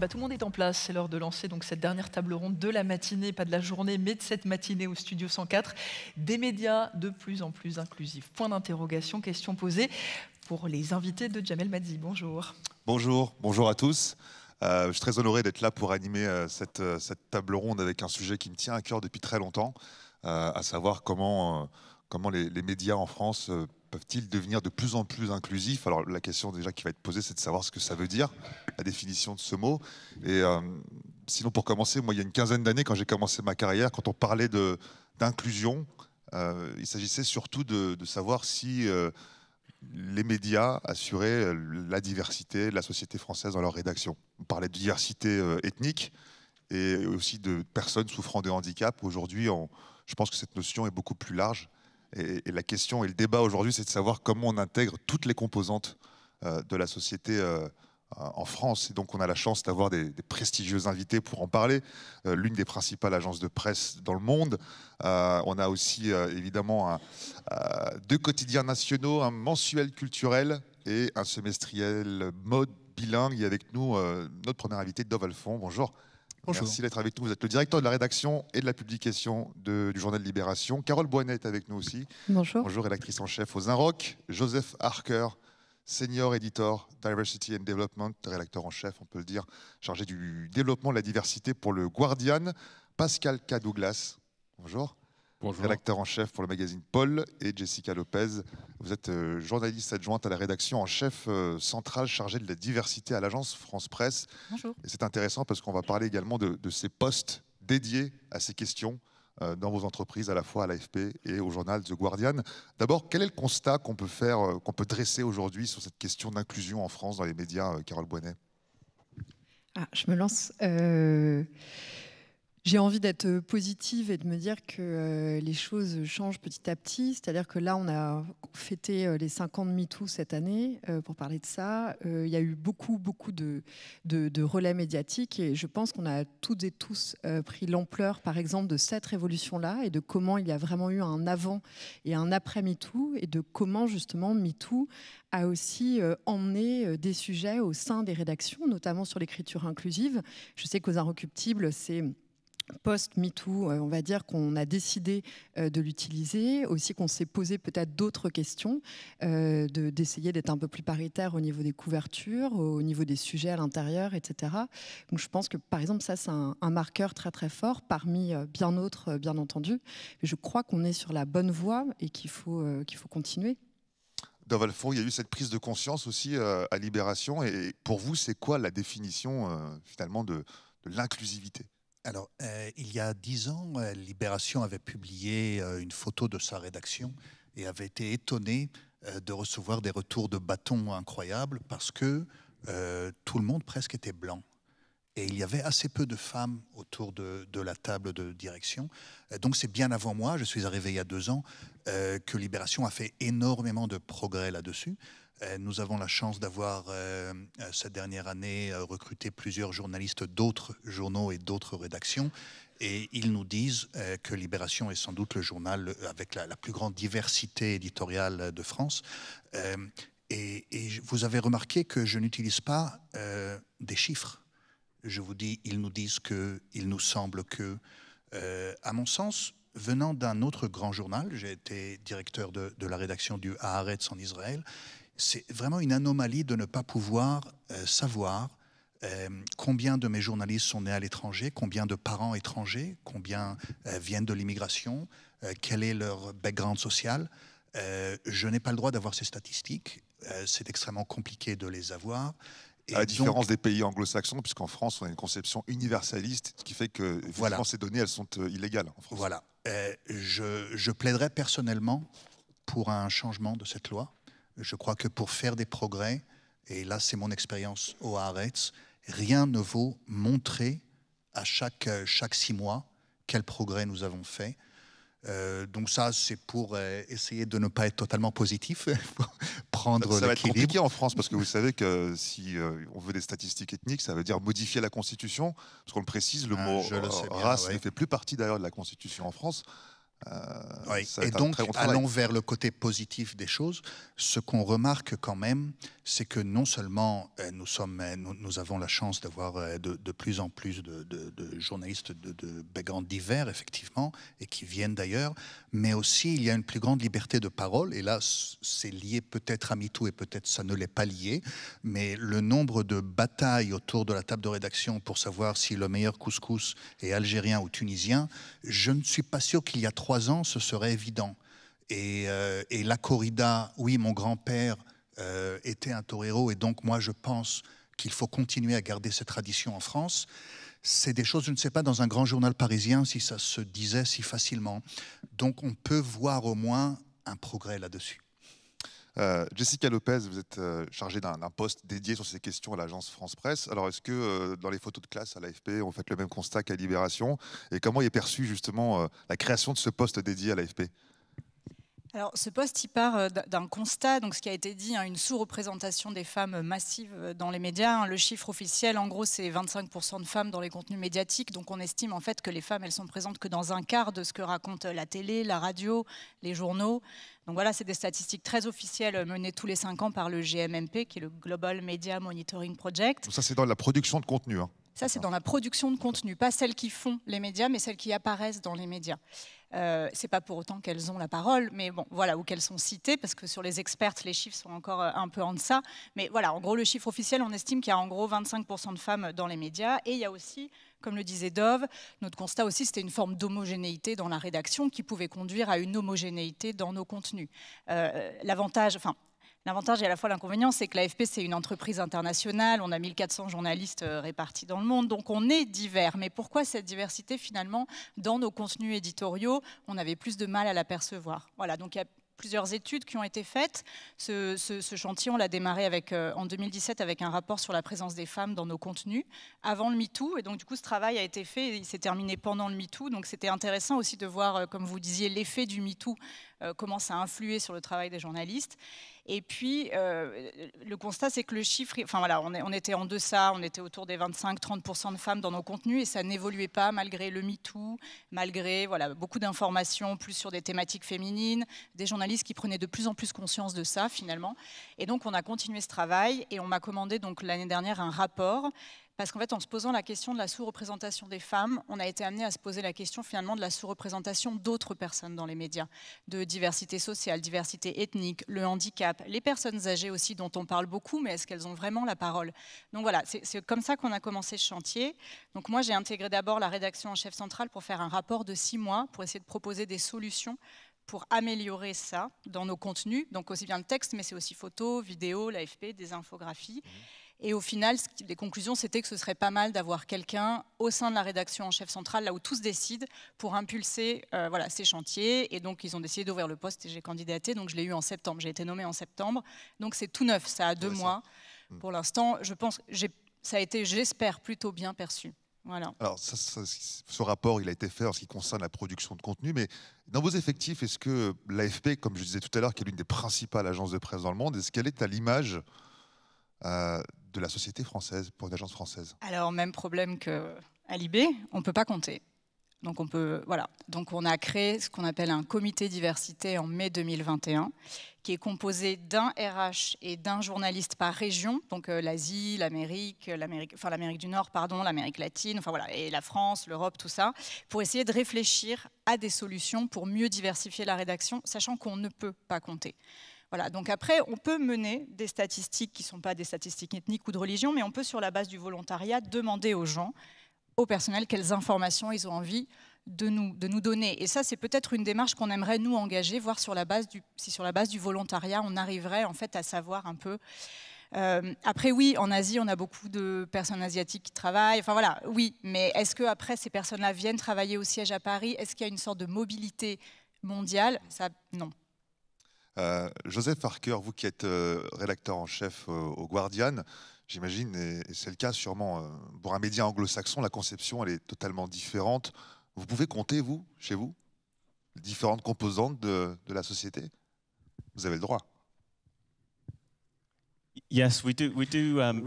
bah, tout le monde est en place, c'est l'heure de lancer donc cette dernière table ronde de la matinée, pas de la journée, mais de cette matinée au Studio 104. Des médias de plus en plus inclusifs. Point d'interrogation, question posée pour les invités de Jamel Madzi. Bonjour. Bonjour, bonjour à tous. Je suis très honoré d'être là pour animer cette table ronde avec un sujet qui me tient à cœur depuis très longtemps, à savoir comment les médias en France peuvent-ils devenir de plus en plus inclusifs. Alors la question déjà qui va être posée, c'est de savoir ce que ça veut dire, la définition de ce mot. Et sinon, pour commencer, moi il y a une quinzaine d'années, quand j'ai commencé ma carrière, quand on parlait d'inclusion, il s'agissait surtout de savoir si les médias assuraient la diversité de la société française dans leur rédaction. On parlait de diversité ethnique et aussi de personnes souffrant de handicap. Aujourd'hui, je pense que cette notion est beaucoup plus large. Et la question et le débat aujourd'hui, c'est de savoir comment on intègre toutes les composantes de la société en France. Et donc on a la chance d'avoir des prestigieux invités pour en parler. L'une des principales agences de presse dans le monde. On a aussi évidemment deux quotidiens nationaux, un mensuel culturel et un semestriel mode bilingue. Et avec nous, notre premier invité, Dov Alphon. Bonjour. Bonjour. Merci d'être avec nous. Vous êtes le directeur de la rédaction et de la publication du journal Libération. Carole Boinet est avec nous aussi. Bonjour. Bonjour, rédactrice en chef aux Inrocks. Joseph Harker, senior editor Diversity and Development, rédacteur en chef, on peut le dire, chargé du développement de la diversité pour le Guardian. Pascal K. Douglas. Bonjour. Bonjour. Rédacteur en chef pour le magazine Paul, et Jessica Lopez. Vous êtes journaliste adjointe à la rédaction en chef centrale chargée de la diversité à l'agence France Presse. Bonjour. Et c'est intéressant parce qu'on va parler également de ces postes dédiés à ces questions dans vos entreprises, à la fois à l'AFP et au journal The Guardian. D'abord, quel est le constat qu'on peut faire, qu'on peut dresser aujourd'hui sur cette question d'inclusion en France dans les médias, Carole Boinet? Je me lance. J'ai envie d'être positive et de me dire que les choses changent petit à petit. C'est-à-dire que là, on a fêté les 5 ans de MeToo cette année. Pour parler de ça, il y a eu beaucoup de relais médiatiques et je pense qu'on a toutes et tous pris l'ampleur, par exemple, de cette révolution-là et de comment il y a vraiment eu un avant et un après MeToo et de comment, justement, MeToo a aussi emmené des sujets au sein des rédactions, notamment sur l'écriture inclusive. Je sais qu'aux Inrecuptibles, c'est post-MeToo, on va dire qu'on a décidé de l'utiliser, aussi qu'on s'est posé peut-être d'autres questions, d'essayer d'être un peu plus paritaire au niveau des couvertures, au niveau des sujets à l'intérieur, etc. Donc je pense que par exemple ça c'est un marqueur très très fort parmi bien d'autres, bien entendu. Mais je crois qu'on est sur la bonne voie et qu'il faut continuer. Dov Alphon, il y a eu cette prise de conscience aussi à Libération. Et pour vous, c'est quoi la définition finalement de l'inclusivité? Alors, il y a 10 ans, Libération avait publié une photo de sa rédaction et avait été étonné de recevoir des retours de bâton incroyables parce que tout le monde presque était blanc. Et il y avait assez peu de femmes autour de la table de direction. Donc c'est bien avant moi, je suis arrivé il y a 2 ans, que Libération a fait énormément de progrès là-dessus. Nous avons la chance d'avoir, cette dernière année, recruté plusieurs journalistes d'autres journaux et d'autres rédactions. Et ils nous disent que Libération est sans doute le journal avec la plus grande diversité éditoriale de France. Et vous avez remarqué que je n'utilise pas des chiffres. Je vous dis, ils nous disent que, il nous semble que, à mon sens, venant d'un autre grand journal, j'ai été directeur de la rédaction du Haaretz en Israël, c'est vraiment une anomalie de ne pas pouvoir savoir combien de mes journalistes sont nés à l'étranger, combien de parents étrangers, combien viennent de l'immigration, quel est leur background social. Je n'ai pas le droit d'avoir ces statistiques, c'est extrêmement compliqué de les avoir. À la différence des pays anglo-saxons, puisqu'en France, on a une conception universaliste, ce qui fait que voilà, ces données, elles sont illégales en France. Voilà. Je plaiderais personnellement pour un changement de cette loi. Je crois que pour faire des progrès, et là c'est mon expérience au Haaretz, rien ne vaut montrer à chaque 6 mois quel progrès nous avons fait. Donc ça, c'est pour essayer de ne pas être totalement positif, prendre l'équilibre. Ça va être compliqué en France, parce que vous savez que si on veut des statistiques ethniques, ça veut dire modifier la Constitution, parce qu'on le précise, le mot race ne fait plus partie d'ailleurs de la Constitution en France. Oui. Et donc, allons vers le côté positif des choses. Ce qu'on remarque quand même, c'est que non seulement nous avons la chance d'avoir de plus en plus de journalistes de backgrounds divers, effectivement, et qui viennent d'ailleurs, mais aussi il y a une plus grande liberté de parole, et là c'est lié peut-être à MeToo et peut-être ça ne l'est pas lié, mais le nombre de batailles autour de la table de rédaction pour savoir si le meilleur couscous est algérien ou tunisien, je ne suis pas sûr qu'il y a 3 ans ce serait évident. Et la corrida, oui, mon grand-père était un torero, et donc moi je pense qu'il faut continuer à garder cette tradition en France. C'est des choses, je ne sais pas, dans un grand journal parisien si ça se disait si facilement. Donc on peut voir au moins un progrès là-dessus. Jessica Lopez, vous êtes chargée d'un poste dédié sur ces questions à l'agence France Presse. Alors, est-ce que dans les photos de classe à l'AFP, on fait le même constat qu'à Libération? Et comment est perçue justement la création de ce poste dédié à l'AFP? Alors, ce poste, il part d'un constat, donc ce qui a été dit, une sous-représentation des femmes massive dans les médias. Le chiffre officiel, en gros, c'est 25% de femmes dans les contenus médiatiques. Donc, on estime en fait que les femmes, elles sont présentes que dans un quart de ce que raconte la télé, la radio, les journaux. Donc voilà, c'est des statistiques très officielles menées tous les 5 ans par le GMMP, qui est le Global Media Monitoring Project. Ça, c'est dans la production de contenu. Ça, c'est dans la production de contenu, pas celles qui font les médias, mais celles qui apparaissent dans les médias. C'est pas pour autant qu'elles ont la parole, mais bon, voilà, ou qu'elles sont citées, parce que sur les expertes, les chiffres sont encore un peu en deçà. Mais voilà, en gros, le chiffre officiel, on estime qu'il y a en gros 25% de femmes dans les médias, et il y a aussi, comme le disait Dove, notre constat aussi, c'était une forme d'homogénéité dans la rédaction qui pouvait conduire à une homogénéité dans nos contenus. L'avantage et à la fois l'inconvénient, c'est que l'AFP, c'est une entreprise internationale. On a 1400 journalistes répartis dans le monde, donc on est divers. Mais pourquoi cette diversité, finalement, dans nos contenus éditoriaux, on avait plus de mal à l'apercevoir? Voilà, donc il y a plusieurs études qui ont été faites. Ce chantier, on l'a démarré en 2017 avec un rapport sur la présence des femmes dans nos contenus, avant le MeToo. Et donc, du coup, ce travail a été fait, il s'est terminé pendant le MeToo. Donc, c'était intéressant aussi de voir, comme vous disiez, l'effet du MeToo, comment ça a influé sur le travail des journalistes. Et puis, le constat, c'est que le chiffre, enfin voilà, on était en deçà, on était autour des 25-30% de femmes dans nos contenus, et ça n'évoluait pas malgré le MeToo, malgré voilà, beaucoup d'informations, plus sur des thématiques féminines, des journalistes qui prenaient de plus en plus conscience de ça, finalement. Et donc, on a continué ce travail, et on m'a commandé donc l'année dernière un rapport. Parce qu'en fait, en se posant la question de la sous-représentation des femmes, on a été amené à se poser la question finalement de la sous-représentation d'autres personnes dans les médias, de diversité sociale, diversité ethnique, le handicap, les personnes âgées aussi dont on parle beaucoup, mais est-ce qu'elles ont vraiment la parole? Donc voilà, c'est comme ça qu'on a commencé ce chantier. Donc moi, j'ai intégré d'abord la rédaction en chef centrale pour faire un rapport de 6 mois, pour essayer de proposer des solutions pour améliorer ça dans nos contenus, donc aussi bien le texte, mais c'est aussi photos, vidéos, l'AFP, des infographies. Et au final, les conclusions, c'était que ce serait pas mal d'avoir quelqu'un au sein de la rédaction en chef centrale, là où tout se décide, pour impulser voilà, ces chantiers. Et donc, ils ont décidé d'ouvrir le poste et j'ai candidaté. Donc, je l'ai eu en septembre. J'ai été nommée en septembre. Donc, c'est tout neuf. Ça a 2 mois. Pour l'instant, je pense que ça a été, j'espère, plutôt bien perçu. Voilà. Alors, ce rapport, il a été fait en ce qui concerne la production de contenu, mais dans vos effectifs, est-ce que l'AFP, comme je disais tout à l'heure, qui est l'une des principales agences de presse dans le monde, est-ce qu'elle est à l'image de la société française, pour une agence française? Alors, même problème qu'à Libé, on ne peut pas compter. Donc, on a créé ce qu'on appelle un comité diversité en mai 2021, qui est composé d'un RH et d'un journaliste par région, donc l'Asie, l'Amérique du Nord, l'Amérique latine, et la France, l'Europe, tout ça, pour essayer de réfléchir à des solutions pour mieux diversifier la rédaction, sachant qu'on ne peut pas compter. Voilà, donc après, on peut mener des statistiques qui ne sont pas des statistiques ethniques ou de religion, mais on peut, sur la base du volontariat, demander aux gens, au personnel, quelles informations ils ont envie de nous donner. Et ça, c'est peut-être une démarche qu'on aimerait nous engager, voir si sur la base du volontariat, on arriverait en fait à savoir un peu. Après, oui, en Asie, on a beaucoup de personnes asiatiques qui travaillent. Enfin voilà, oui, mais est-ce que après ces personnes-là viennent travailler au siège à Paris? Est-ce qu'il y a une sorte de mobilité mondiale? Ça, non. Joseph Harker, vous qui êtes rédacteur en chef au Guardian, j'imagine, et c'est le cas sûrement pour un média anglo-saxon, la conception elle est totalement différente. Vous pouvez compter, vous, chez vous, les différentes composantes de la société? Vous avez le droit. Yes, we do Oui,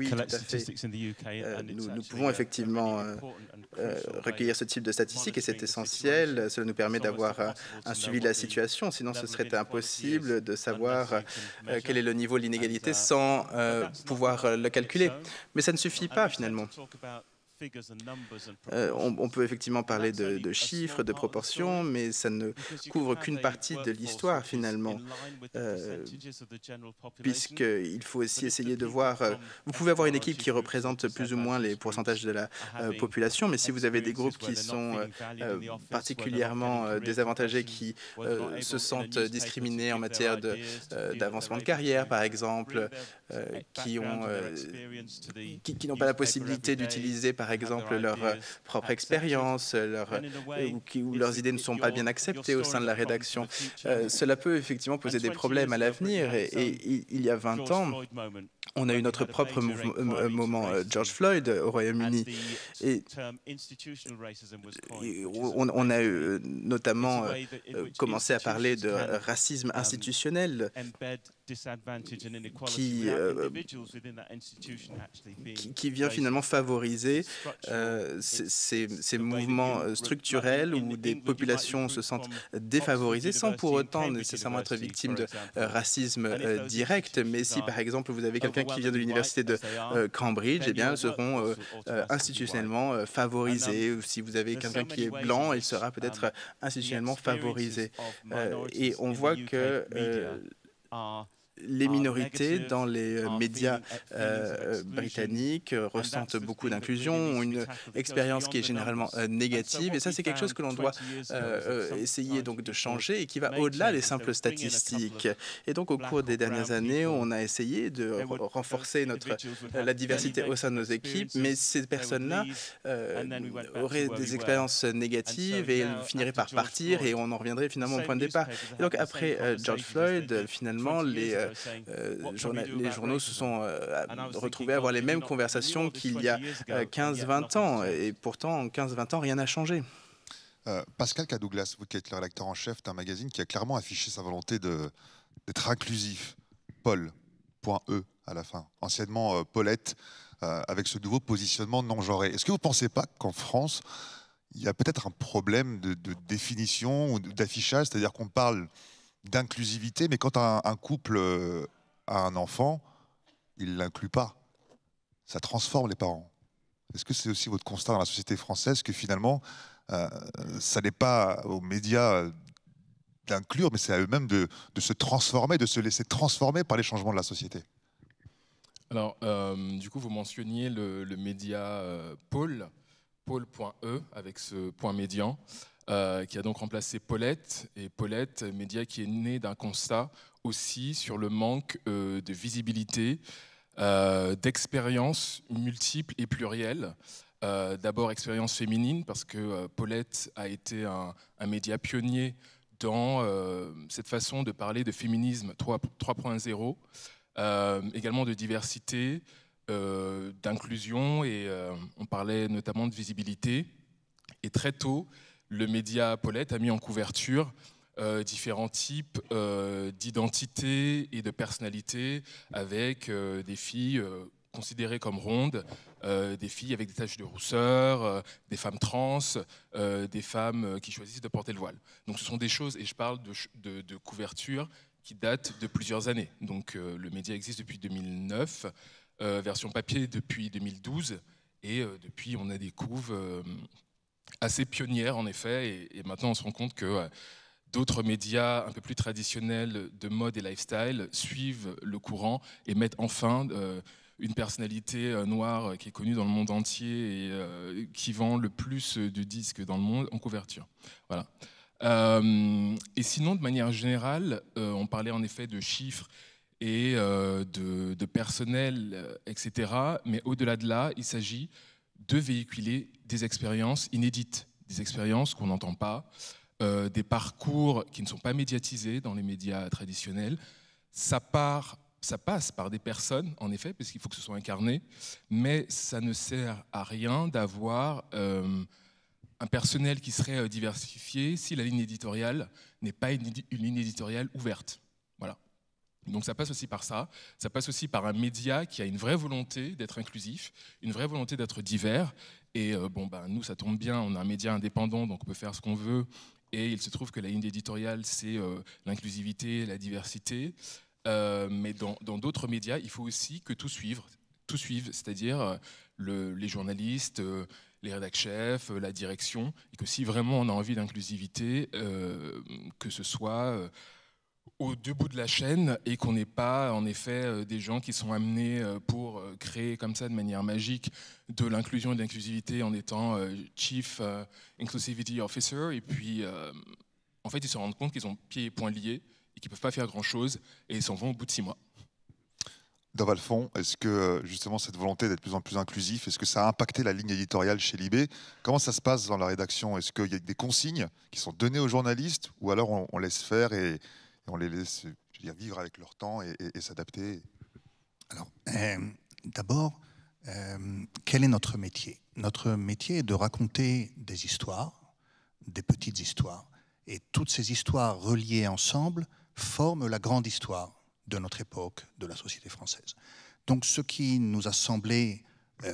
collect tout à fait. statistics in the UK, and it's Nous actually pouvons effectivement really important and crucial recueillir ce type de statistiques et c'est essentiel. Cela nous permet d'avoir un suivi de la situation. Sinon, ce serait impossible de savoir quel est le niveau de l'inégalité sans pouvoir le calculer. Mais ça ne suffit pas finalement. On peut effectivement parler de chiffres, de proportions, mais ça ne couvre qu'une partie de l'histoire finalement, puisqu'il faut aussi essayer de voir... Vous pouvez avoir une équipe qui représente plus ou moins les pourcentages de la population, mais si vous avez des groupes qui sont particulièrement désavantagés, qui se sentent discriminés en matière d'avancement de carrière, par exemple, qui n'ont pas la possibilité d'utiliser, par exemple, leur propre expérience, ou leurs idées ne sont pas bien acceptées au sein de la rédaction. Cela peut effectivement poser des problèmes à l'avenir. Et il y a 20 ans, on a eu notre propre moment George Floyd au Royaume-Uni. Et on a notamment commencé à parler de racisme institutionnel qui vient finalement favoriser ces mouvements structurels où des populations se sentent défavorisées sans pour autant nécessairement être victimes de racisme direct. Mais si par exemple vous avez quelqu'un qui vient de l'université de Cambridge, eh bien, ils seront institutionnellement favorisés. Ou si vous avez quelqu'un qui est blanc, il sera peut-être institutionnellement favorisé. Et on voit que les minorités dans les médias britanniques ressentent beaucoup d'inclusion, ont une expérience qui est généralement négative, et ça c'est quelque chose que l'on doit essayer donc de changer et qui va au-delà des simples statistiques. Et donc au cours des dernières années, on a essayé de renforcer la diversité au sein de nos équipes, mais ces personnes-là auraient des expériences négatives et elles finiraient par partir et on en reviendrait finalement au point de départ. Et donc après George Floyd, finalement, les journaux se sont retrouvés à avoir les mêmes conversations qu'il y a 15-20 ans. Et pourtant, en 15-20 ans, rien n'a changé. Pascal Cadouglas, vous qui êtes le rédacteur en chef d'un magazine qui a clairement affiché sa volonté d'être inclusif, Paul.E à la fin, anciennement Paulette, avec ce nouveau positionnement non genré. Est-ce que vous ne pensez pas qu'en France, il y a peut-être un problème de définition ou d'affichage, c'est-à-dire qu'on parle d'inclusivité, mais quand un couple a un enfant, il ne l'inclut pas. Ça transforme les parents. Est-ce que c'est aussi votre constat dans la société française que finalement, ça n'est pas aux médias d'inclure, mais c'est à eux-mêmes de se transformer, de se laisser transformer par les changements de la société? Alors, du coup, vous mentionniez le média Paul.E avec ce point médian. Qui a donc remplacé Paulette, et Paulette, média qui est né d'un constat aussi sur le manque de visibilité, d'expériences multiples et plurielles. D'abord expérience féminine, parce que Paulette a été un média pionnier dans cette façon de parler de féminisme 3.0, également de diversité, d'inclusion, et on parlait notamment de visibilité. Et très tôt, le média Paulette a mis en couverture différents types d'identités et de personnalités, avec des filles considérées comme rondes, des filles avec des taches de rousseur, des femmes trans, des femmes qui choisissent de porter le voile. Donc ce sont des choses, et je parle de couverture qui datent de plusieurs années. Donc le média existe depuis 2009, version papier depuis 2012, et depuis on a des couves assez pionnière en effet, et maintenant on se rend compte que d'autres médias un peu plus traditionnels de mode et lifestyle suivent le courant et mettent enfin une personnalité noire qui est connue dans le monde entier et qui vend le plus de disques dans le monde en couverture. Voilà. Et sinon, de manière générale, on parlait en effet de chiffres et de personnel, etc. Mais au-delà de là, il s'agit de véhiculer des expériences inédites, des expériences qu'on n'entend pas, des parcours qui ne sont pas médiatisés dans les médias traditionnels. Ça passe par des personnes, en effet, parce qu'il faut que ce soit incarné, mais ça ne sert à rien d'avoir un personnel qui serait diversifié si la ligne éditoriale n'est pas une ligne éditoriale ouverte. Voilà. Donc ça passe aussi par ça passe aussi par un média qui a une vraie volonté d'être inclusif, une vraie volonté d'être divers. Et nous, ça tombe bien, on a un média indépendant, donc on peut faire ce qu'on veut. Et il se trouve que la ligne éditoriale, c'est l'inclusivité, la diversité. Mais dans d'autres médias, il faut aussi que tout suive, c'est-à-dire les journalistes, les rédac-chefs, la direction, et que si vraiment on a envie d'inclusivité, que ce soit aux deux bouts de la chaîne et qu'on n'ait pas en effet des gens qui sont amenés pour créer comme ça de manière magique de l'inclusion et de l'inclusivité en étant Chief Inclusivity Officer et puis en fait ils se rendent compte qu'ils ont pieds et poings liés et qu'ils ne peuvent pas faire grand chose et ils s'en vont au bout de 6 mois. Dov Alphon, est-ce que justement cette volonté d'être de plus en plus inclusif, est-ce que ça a impacté la ligne éditoriale chez Libé? Comment ça se passe dans la rédaction? Est-ce qu'il y a des consignes qui sont données aux journalistes ou alors on laisse faire et on les laisse vivre avec leur temps et s'adapter? Alors, d'abord, quel est notre métier? Notre métier est de raconter des histoires, des petites histoires. Et toutes ces histoires reliées ensemble forment la grande histoire de notre époque, de la société française. Donc ce qui nous a semblé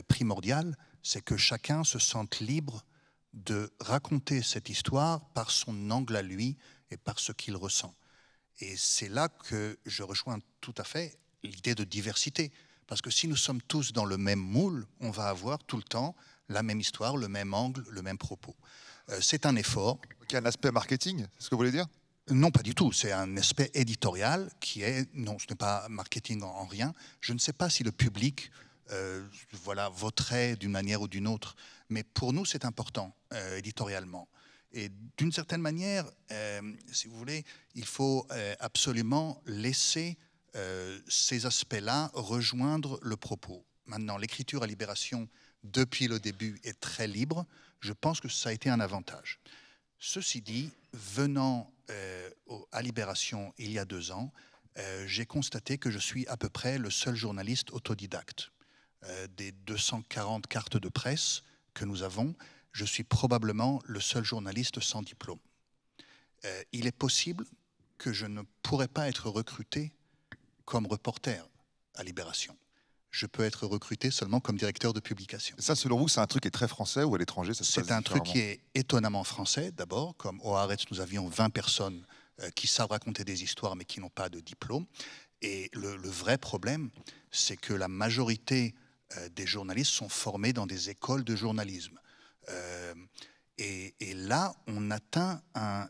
primordial, c'est que chacun se sente libre de raconter cette histoire par son angle à lui et par ce qu'il ressent. Et c'est là que je rejoins tout à fait l'idée de diversité. Parce que si nous sommes tous dans le même moule, on va avoir tout le temps la même histoire, le même angle, le même propos. C'est un effort. Il y a un aspect marketing, c'est ce que vous voulez dire? Non, pas du tout. C'est un aspect éditorial qui est... Non, ce n'est pas marketing en rien. Je ne sais pas si le public voterait d'une manière ou d'une autre. Mais pour nous, c'est important, éditorialement. Et d'une certaine manière, si vous voulez, il faut absolument laisser ces aspects-là rejoindre le propos. Maintenant, l'écriture à Libération, depuis le début, est très libre. Je pense que ça a été un avantage. Ceci dit, venant à Libération il y a 2 ans, j'ai constaté que je suis à peu près le seul journaliste autodidacte. Des 240 cartes de presse que nous avons, je suis probablement le seul journaliste sans diplôme. Il est possible que je ne pourrais pas être recruté comme reporter à Libération. Je peux être recruté seulement comme directeur de publication. Et ça, selon vous, c'est un truc qui est très français ou à l'étranger? C'est un truc qui est étonnamment français, d'abord. Comme au Haaretz, nous avions 20 personnes qui savent raconter des histoires mais qui n'ont pas de diplôme. Et le vrai problème, c'est que la majorité des journalistes sont formés dans des écoles de journalisme. Et là, on atteint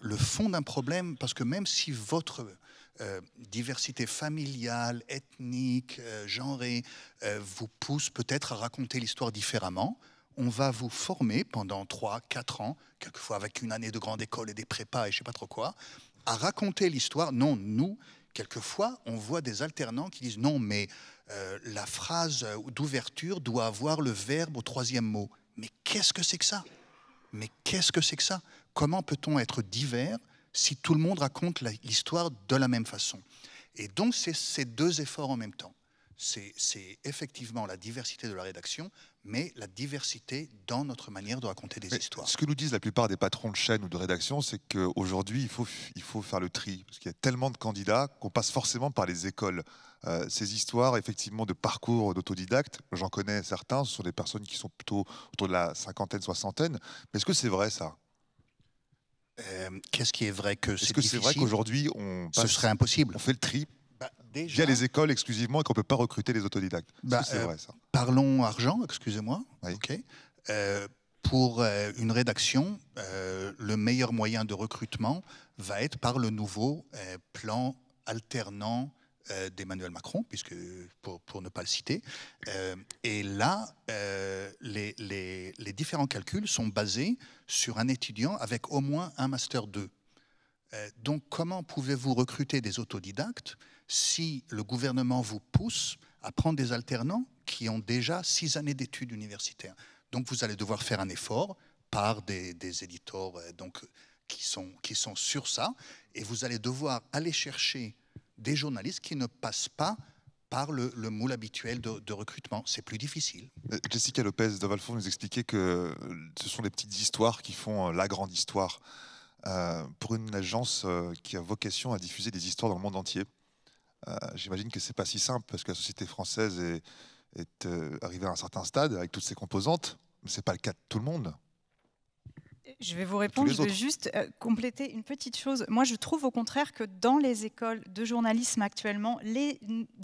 le fond d'un problème, parce que même si votre diversité familiale, ethnique, genrée, vous pousse peut-être à raconter l'histoire différemment, on va vous former pendant 3-4 ans, quelquefois avec une année de grande école et des prépas et je ne sais pas trop quoi, à raconter l'histoire. Non, nous, quelquefois, on voit des alternants qui disent non, mais la phrase d'ouverture doit avoir le verbe au 3e mot. Mais qu'est-ce que c'est que ça? Mais qu'est-ce que c'est que ça? Comment peut-on être divers si tout le monde raconte l'histoire de la même façon? Et donc, c'est ces 2 efforts en même temps. C'est effectivement la diversité de la rédaction, mais la diversité dans notre manière de raconter des histoires. Ce que nous disent la plupart des patrons de chaîne ou de rédaction, c'est qu'aujourd'hui, il faut faire le tri. Parce qu'il y a tellement de candidats qu'on passe forcément par les écoles. Ces histoires, effectivement, de parcours d'autodidacte, j'en connais certains, ce sont des personnes qui sont plutôt autour de la 50aine, 60aine. Mais est-ce que c'est vrai, ça? Qu'est-ce qui est vrai? Que est-ce que c'est vrai qu'aujourd'hui, ce serait impossible? On fait le tri déjà, via les écoles exclusivement et qu'on ne peut pas recruter les autodidactes. Est-ce que c'est vrai, ça? Parlons argent, excusez-moi. Oui. Okay. Pour une rédaction, le meilleur moyen de recrutement va être par le nouveau plan alternant d'Emmanuel Macron, puisque pour ne pas le citer. Et là, les différents calculs sont basés sur un étudiant avec au moins un Master 2. Donc, comment pouvez-vous recruter des autodidactes si le gouvernement vous pousse à prendre des alternants qui ont déjà 6 années d'études universitaires? Donc, vous allez devoir faire un effort par des éditeurs qui sont sur ça, et vous allez devoir aller chercher des journalistes qui ne passent pas par le moule habituel de recrutement. C'est plus difficile. Jessica Lopez Dov Alphon nous expliquait que ce sont les petites histoires qui font la grande histoire. Pour une agence qui a vocation à diffuser des histoires dans le monde entier, J'imagine que c'est pas si simple parce que la société française est arrivée à un certain stade avec toutes ses composantes, mais c'est pas le cas de tout le monde. Je vais vous répondre, je vais juste compléter une petite chose. Moi, je trouve au contraire que dans les écoles de journalisme actuellement, les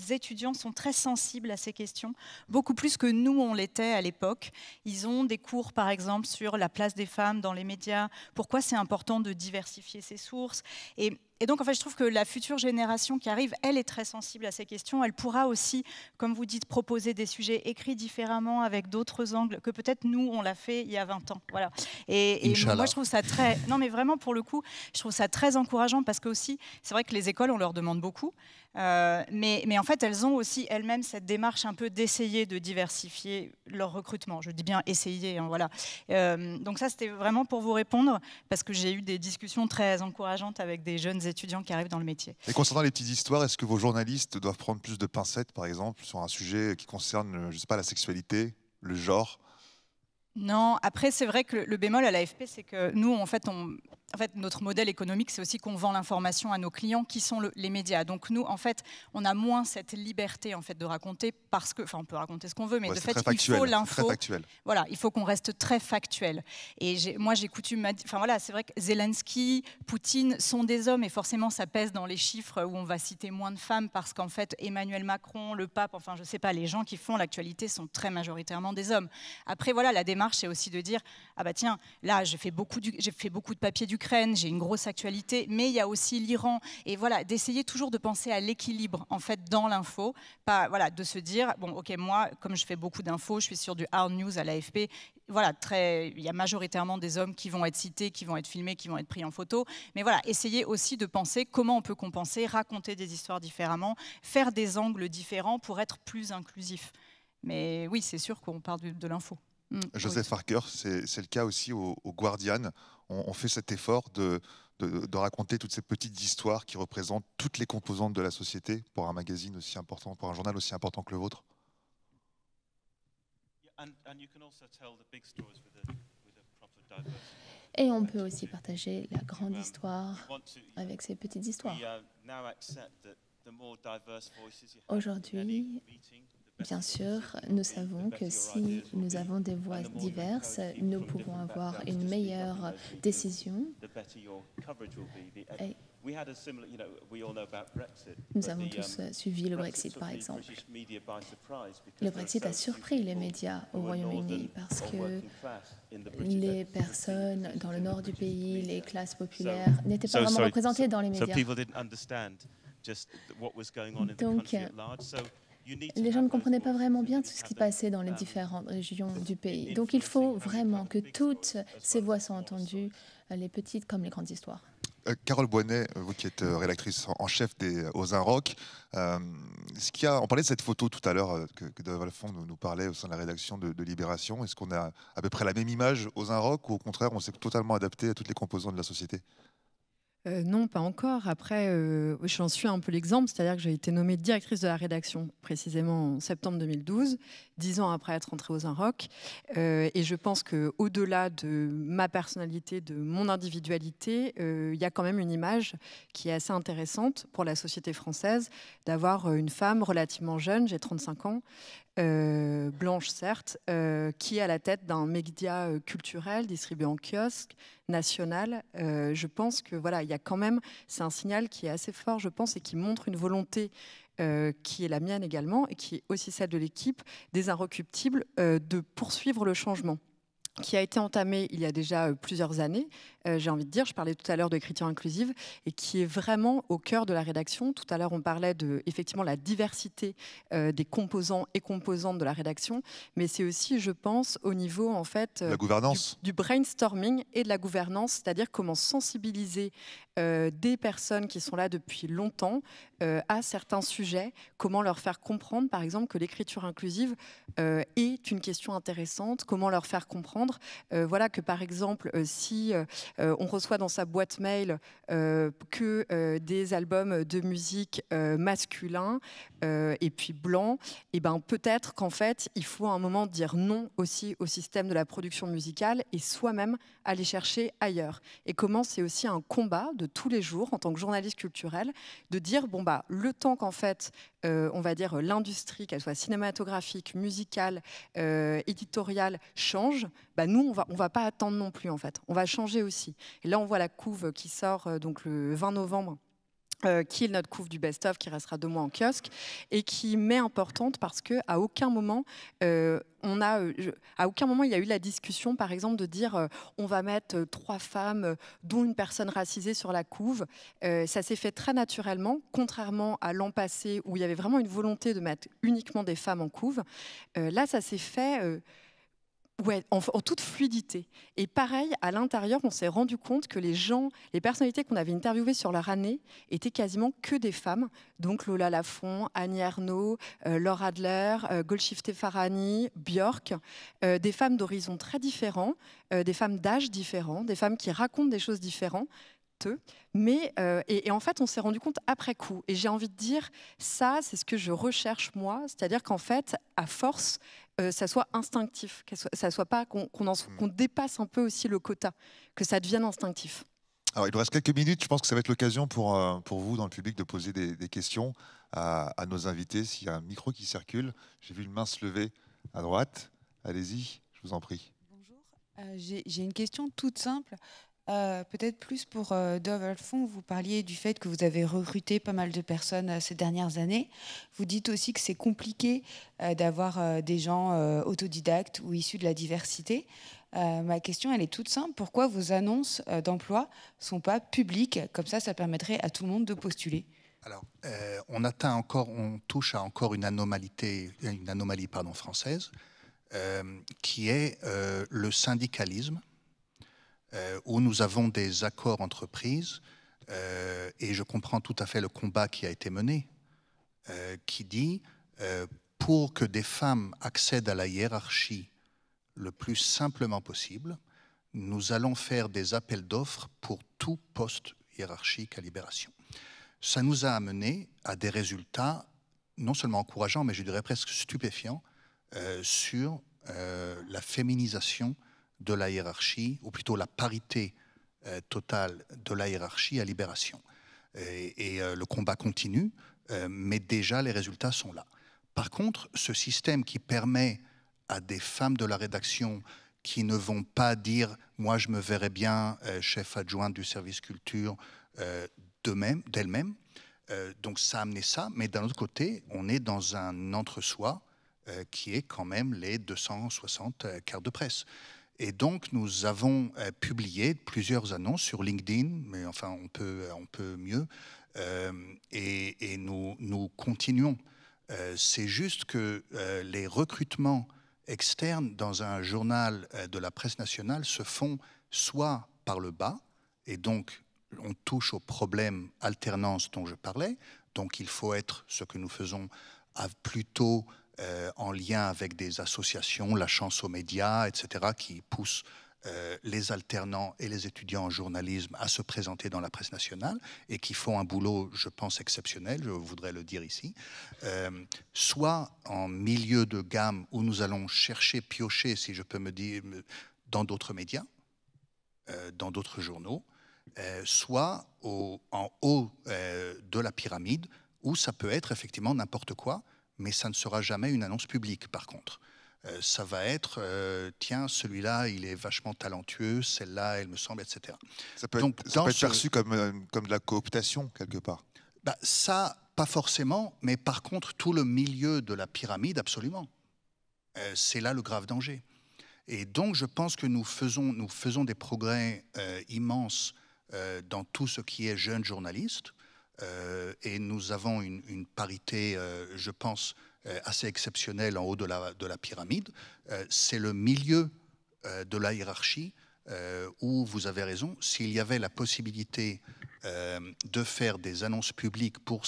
étudiants sont très sensibles à ces questions, beaucoup plus que nous, on l'était à l'époque. Ils ont des cours, par exemple, sur la place des femmes dans les médias, pourquoi c'est important de diversifier ses sources. Et donc, en fait, je trouve que la future génération qui arrive, elle est très sensible à ces questions. Elle pourra aussi, comme vous dites, proposer des sujets écrits différemment, avec d'autres angles, que peut-être nous, on l'a fait il y a 20 ans. Voilà. Et moi, je trouve ça très... Non, mais vraiment, pour le coup, je trouve ça très encourageant, parce que aussi, c'est vrai que les écoles, on leur demande beaucoup. Mais en fait, elles ont aussi elles-mêmes cette démarche un peu d'essayer de diversifier leur recrutement. Je dis bien essayer, hein, voilà. Donc ça, c'était vraiment pour vous répondre, parce que j'ai eu des discussions très encourageantes avec des jeunes étudiants qui arrivent dans le métier. Et concernant les petites histoires, est-ce que vos journalistes doivent prendre plus de pincettes, par exemple, sur un sujet qui concerne, je sais pas, la sexualité, le genre? Non, après, c'est vrai que le bémol à l'AFP, c'est que nous, en fait, notre modèle économique, c'est aussi qu'on vend l'information à nos clients qui sont les médias. Donc nous, en fait, on a moins cette liberté en fait de raconter, parce que, enfin, on peut raconter ce qu'on veut, mais de fait, il faut l'info. Voilà, il faut qu'on reste très factuel. Et moi, j'ai coutume à dire, enfin voilà, c'est vrai que Zelensky, Poutine sont des hommes, et forcément, ça pèse dans les chiffres où on va citer moins de femmes, parce qu'en fait, Emmanuel Macron, le pape, enfin, je sais pas, les gens qui font l'actualité sont très majoritairement des hommes. Après, voilà, la démarche, c'est aussi de dire, ah bah tiens, là, j'ai fait beaucoup de papier d'Ukraine, j'ai une grosse actualité, mais il y a aussi l'Iran, et voilà, d'essayer toujours de penser à l'équilibre en fait dans l'info, pas voilà, de se dire bon, ok, moi, comme je fais beaucoup d'infos, je suis sur du hard news à l'AFP, voilà, il y a majoritairement des hommes qui vont être cités, qui vont être filmés, qui vont être pris en photo, mais voilà, essayer aussi de penser comment on peut compenser, raconter des histoires différemment, faire des angles différents pour être plus inclusif. Mais oui, c'est sûr qu'on parle de l'info. Joseph Harker, c'est le cas aussi au Guardian. On fait cet effort de raconter toutes ces petites histoires qui représentent toutes les composantes de la société pour un magazine aussi important, pour un journal aussi important que le vôtre. Et on peut aussi partager la grande histoire avec ces petites histoires. Aujourd'hui, bien sûr, nous savons que si nous avons des voix diverses, nous pouvons avoir une meilleure décision. Et nous avons tous suivi le Brexit, par exemple. Le Brexit a surpris les médias au Royaume-Uni parce que les personnes dans le nord du pays, les classes populaires, n'étaient pas vraiment représentées dans les médias. Donc, les gens ne comprenaient pas vraiment bien tout ce qui passait dans les différentes régions du pays. Donc il faut vraiment que toutes ces voix soient entendues, les petites comme les grandes histoires. Carole Boinet, vous qui êtes rédactrice en chef aux Inrocks, on parlait de cette photo tout à l'heure que Dave Alphonse nous parlait au sein de la rédaction de Libération. Est-ce qu'on a à peu près la même image aux Inrocks ou au contraire on s'est totalement adapté à toutes les composantes de la société ? Non, pas encore. Après, j'en suis un peu l'exemple, c'est-à-dire que j'ai été nommée directrice de la rédaction précisément en septembre 2012, 10 ans après être entrée aux Inrocks. Et je pense qu'au-delà de ma personnalité, de mon individualité, il y a quand même une image qui est assez intéressante pour la société française, d'avoir une femme relativement jeune, j'ai 35 ans, blanche certes, qui est à la tête d'un média culturel distribué en kiosque, national. Je pense que voilà, il y a quand même, c'est un signal qui est assez fort, je pense, et qui montre une volonté qui est la mienne également, et qui est aussi celle de l'équipe des Inrecuptibles, de poursuivre le changement qui a été entamé il y a déjà plusieurs années, j'ai envie de dire, je parlais tout à l'heure d'écriture inclusive, et qui est vraiment au cœur de la rédaction. Tout à l'heure, on parlait de effectivement la diversité des composants et composantes de la rédaction, mais c'est aussi, je pense, au niveau en fait la gouvernance. Du brainstorming et de la gouvernance, c'est-à-dire comment sensibiliser des personnes qui sont là depuis longtemps à certains sujets, comment leur faire comprendre, par exemple, que l'écriture inclusive est une question intéressante, comment leur faire comprendre comprendre voilà, que par exemple, si on reçoit dans sa boîte mail que des albums de musique masculins et puis blancs, et ben, peut-être qu'en fait, il faut à un moment dire non aussi au système de la production musicale et soi-même aller chercher ailleurs. Et comment c'est aussi un combat de tous les jours en tant que journaliste culturel de dire, bon, bah, le temps qu'en fait, on va dire l'industrie, qu'elle soit cinématographique, musicale, éditoriale, change, bah, nous, on va pas attendre non plus, en fait. On va changer aussi. Et là, on voit la couve qui sort donc le 20 novembre, qui est notre couve du best-of, qui restera 2 mois en kiosque, et qui m'est importante parce qu'à aucun moment, à aucun moment il y a eu la discussion, par exemple, de dire on va mettre 3 femmes, dont une personne racisée sur la couve. Ça s'est fait très naturellement, contrairement à l'an passé où il y avait vraiment une volonté de mettre uniquement des femmes en couve. Là, ça s'est fait... Ouais, en toute fluidité. Et pareil, à l'intérieur, on s'est rendu compte que les personnalités qu'on avait interviewées sur leur année étaient quasiment que des femmes. Donc Lola Lafont, Annie Ernaux, Laure Adler, Golshifteh Farahani, Björk, des femmes d'horizons très différents, des femmes d'âge différents, des femmes qui racontent des choses différentes. Mais et en fait, on s'est rendu compte après coup. Et j'ai envie de dire, ça, c'est ce que je recherche moi, c'est-à-dire qu'en fait, à force, ça soit instinctif, ça soit pas qu'on dépasse un peu aussi le quota, que ça devienne instinctif. Alors, il nous reste quelques minutes. Je pense que ça va être l'occasion pour vous, dans le public, de poser des questions à nos invités. S'il y a un micro qui circule, j'ai vu une main se lever à droite. Allez-y, je vous en prie. Bonjour. J'ai une question toute simple. Peut-être plus pour Dov Alfond, vous parliez du fait que vous avez recruté pas mal de personnes ces dernières années. Vous dites aussi que c'est compliqué d'avoir des gens autodidactes ou issus de la diversité. Ma question, elle est toute simple. Pourquoi vos annonces d'emploi ne sont pas publiques? Comme ça permettrait à tout le monde de postuler. Alors, on touche à encore une anomalie française, qui est le syndicalisme. Où nous avons des accords entreprises, et je comprends tout à fait le combat qui a été mené, qui dit pour que des femmes accèdent à la hiérarchie le plus simplement possible, nous allons faire des appels d'offres pour tout poste hiérarchique à Libération. Ça nous a amené à des résultats non seulement encourageants, mais je dirais presque stupéfiants sur la féminisation de la hiérarchie, ou plutôt la parité totale de la hiérarchie à Libération. Et le combat continue, mais déjà les résultats sont là. Par contre, ce système qui permet à des femmes de la rédaction qui ne vont pas dire « moi je me verrais bien chef adjointe du service culture d'elle-même », donc ça a amené ça, mais d'un autre côté, on est dans un entre-soi qui est quand même les 260 cartes de presse. Et donc, nous avons publié plusieurs annonces sur LinkedIn, mais enfin, on peut mieux, et nous continuons. C'est juste que les recrutements externes dans un journal de la presse nationale se font soit par le bas, et donc on touche au problème alternance dont je parlais, donc il faut être, ce que nous faisons, plutôt en lien avec des associations, la chance aux médias, etc., qui poussent les alternants et les étudiants en journalisme à se présenter dans la presse nationale et qui font un boulot, je pense, exceptionnel, je voudrais le dire ici, soit en milieu de gamme où nous allons chercher, piocher, si je peux me dire, dans d'autres médias, dans d'autres journaux, soit en haut de la pyramide où ça peut être effectivement n'importe quoi, mais ça ne sera jamais une annonce publique, par contre. Ça va être, tiens, celui-là, il est vachement talentueux, celle-là, elle me semble, etc. Ça peut être perçu comme de la cooptation, quelque part. Bah, ça, pas forcément, mais par contre, tout le milieu de la pyramide, absolument. C'est là le grave danger. Et donc, je pense que nous faisons des progrès immenses dans tout ce qui est jeunes journalistes. Et nous avons une parité, je pense, assez exceptionnelle en haut de la pyramide. C'est le milieu de la hiérarchie où vous avez raison. S'il y avait la possibilité de faire des annonces publiques pour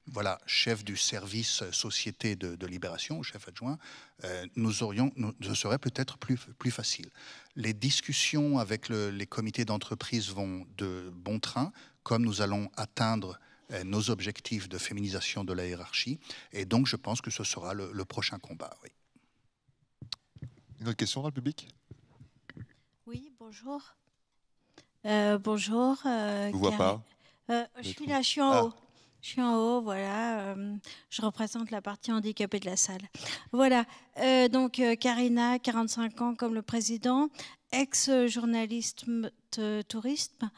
voilà, chef du service société de Libération, chef adjoint, ce serait peut-être plus facile. Les discussions avec les comités d'entreprise vont de bon train, comme nous allons atteindre nos objectifs de féminisation de la hiérarchie. Et donc, je pense que ce sera le prochain combat. Oui. Une autre question dans le public? Oui, bonjour. Bonjour. Je ne vous vois pas. Je suis là, je suis en haut. Je suis en haut, voilà. Je représente la partie handicapée de la salle. Voilà. Donc, Karina, 45 ans, comme le président, ex-journaliste tourisme,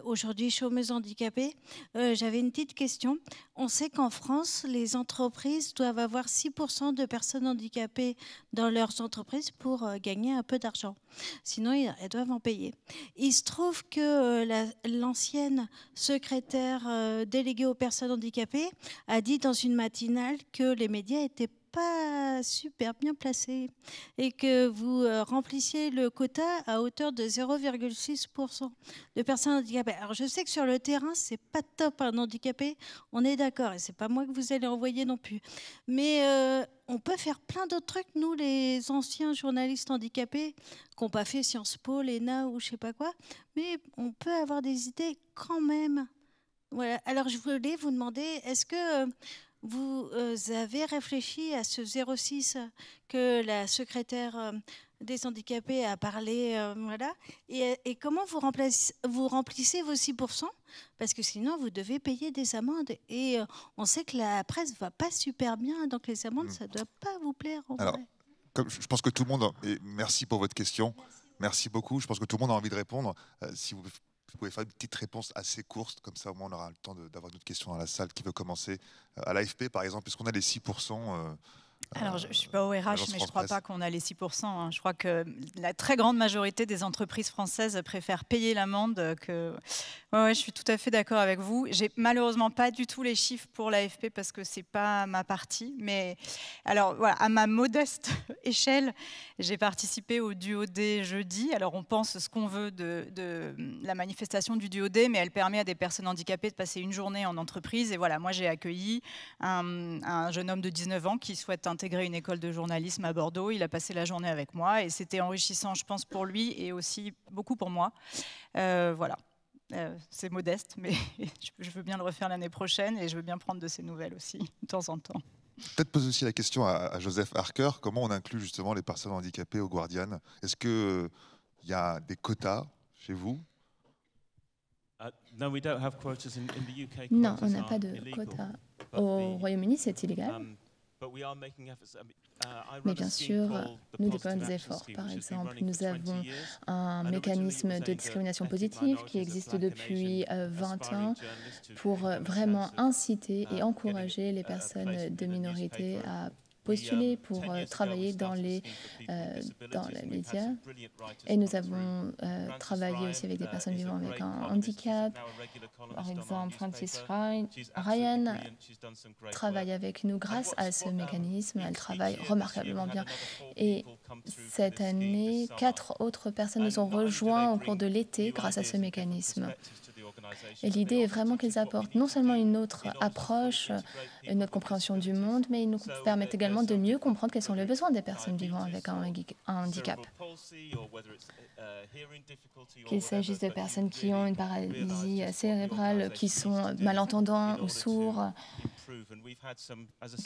aujourd'hui chômeuse handicapée. J'avais une petite question. On sait qu'en France, les entreprises doivent avoir 6% de personnes handicapées dans leurs entreprises pour gagner un peu d'argent. Sinon, elles doivent en payer. Il se trouve que l'ancienne secrétaire déléguée aux personnes handicapées a dit dans une matinale que les médias étaient pas super bien placé et que vous remplissiez le quota à hauteur de 0,6% de personnes handicapées. Alors je sais que sur le terrain, c'est pas top un handicapé, on est d'accord, et c'est pas moi que vous allez envoyer non plus. Mais on peut faire plein d'autres trucs, nous les anciens journalistes handicapés qui n'ont pas fait Sciences Po, l'ENA ou je sais pas quoi, mais on peut avoir des idées quand même. Voilà. Alors je voulais vous demander, est-ce que vous avez réfléchi à ce 0,6 que la secrétaire des handicapés a parlé, voilà, et comment vous remplissez vos 6%, parce que sinon vous devez payer des amendes, et on sait que la presse va pas super bien, donc les amendes, ça doit pas vous plaire. Alors, comme je pense que tout le monde, et merci pour votre question, merci beaucoup, je pense que tout le monde a envie de répondre. Si vous pouvez faire une petite réponse assez courte, comme ça au moins on aura le temps d'avoir d'autres questions dans la salle qui veut commencer. À l'AFP par exemple, puisqu'on a les 6%. Alors, je ne suis pas au RH, mais je ne crois pas qu'on a les 6%. Hein. Je crois que la très grande majorité des entreprises françaises préfèrent payer l'amende que... Ouais, je suis tout à fait d'accord avec vous. J'ai malheureusement pas du tout les chiffres pour l'AFP parce que c'est pas ma partie. Mais alors, voilà, à ma modeste échelle, j'ai participé au Duo D jeudi. Alors, on pense ce qu'on veut de la manifestation du Duo D, mais elle permet à des personnes handicapées de passer une journée en entreprise. Et voilà, moi, j'ai accueilli un jeune homme de 19 ans qui souhaite intégrer une école de journalisme à Bordeaux. Il a passé la journée avec moi et c'était enrichissant, je pense, pour lui et aussi beaucoup pour moi. Voilà. C'est modeste, mais je veux bien le refaire l'année prochaine et je veux bien prendre de ses nouvelles aussi, de temps en temps. Peut-être poser aussi la question à Joseph Harker, comment on inclut justement les personnes handicapées au Guardian? Est-ce qu'il y a des quotas chez vous? Non, on n'a pas de quotas. Au Royaume-Uni, c'est illégal. Mais bien sûr, nous déployons des efforts. Par exemple, nous avons un mécanisme de discrimination positive qui existe depuis 20 ans pour vraiment inciter et encourager les personnes de minorité à postuler pour travailler dans les médias. Et nous avons travaillé aussi avec des personnes vivant avec un handicap. Par exemple, Francis Ryan travaille avec nous grâce à ce mécanisme. Elle travaille remarquablement bien. Et cette année, 4 autres personnes nous ont rejoints au cours de l'été grâce à ce mécanisme. Et l'idée est vraiment qu'ils apportent non seulement une autre approche, une autre compréhension du monde, mais ils nous permettent également de mieux comprendre quels sont les besoins des personnes vivant avec un handicap. Qu'il s'agisse de personnes qui ont une paralysie cérébrale, qui sont malentendants ou sourds,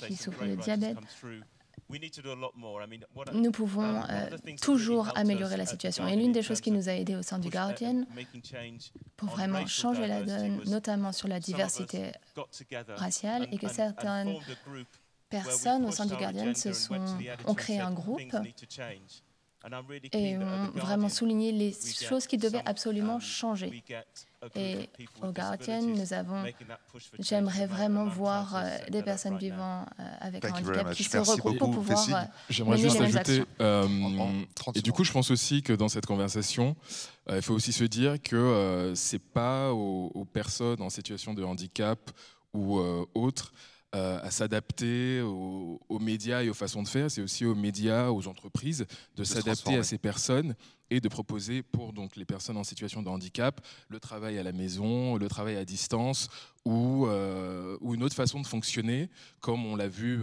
qui souffrent de diabète. Nous pouvons toujours améliorer la situation. Et l'une des choses qui nous a aidés au sein du Guardian pour vraiment changer la donne, notamment sur la diversité raciale, et que certaines personnes au sein du Guardian ont créé un groupe et ont vraiment souligné les choses qui devaient absolument changer. Et au Guardian, j'aimerais vraiment voir des personnes vivant avec un handicap qui se regroupent pour pouvoir J'aimerais juste ajouter, et du coup, secondes. je pense aussi que dans cette conversation, il faut aussi se dire que c'est pas aux personnes en situation de handicap ou autres à s'adapter aux médias et aux façons de faire, c'est aussi aux médias, aux entreprises de s'adapter à ces personnes et de proposer pour donc, les personnes en situation de handicap le travail à la maison, le travail à distance ou une autre façon de fonctionner, comme on l'a vu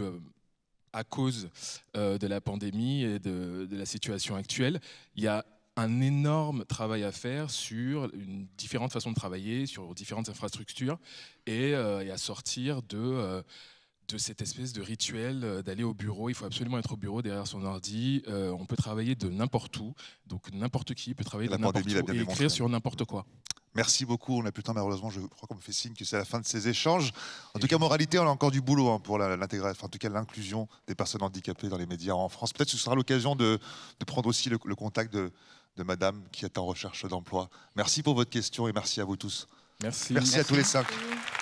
à cause de la pandémie et de la situation actuelle. Il y a un énorme travail à faire sur différentes façons de travailler, sur différentes infrastructures et à sortir de cette espèce de rituel d'aller au bureau. Il faut absolument être au bureau derrière son ordi. On peut travailler de n'importe où, donc n'importe qui peut travailler de n'importe où et écrire sur n'importe quoi. Merci beaucoup. On n'a plus le temps, malheureusement. Je crois qu'on me fait signe que c'est la fin de ces échanges. En tout cas, moralité, on a encore du boulot pour l'intégration, en tout cas l'inclusion des personnes handicapées dans les médias en France. Peut-être que ce sera l'occasion de prendre aussi le contact de madame qui est en recherche d'emploi. Merci pour votre question et merci à vous tous. Merci. Merci à tous les 5.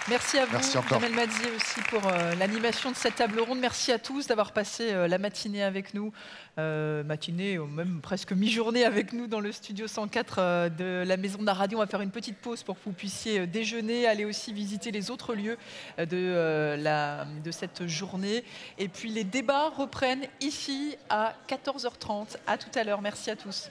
Merci à vous, merci encore. Kamel Madzi, aussi pour l'animation de cette table ronde. Merci à tous d'avoir passé la matinée avec nous, matinée ou même presque mi-journée avec nous dans le studio 104 de la Maison de la Radio. On va faire une petite pause pour que vous puissiez déjeuner, aller aussi visiter les autres lieux de cette journée. Et puis les débats reprennent ici à 14h30. À tout à l'heure. Merci à tous.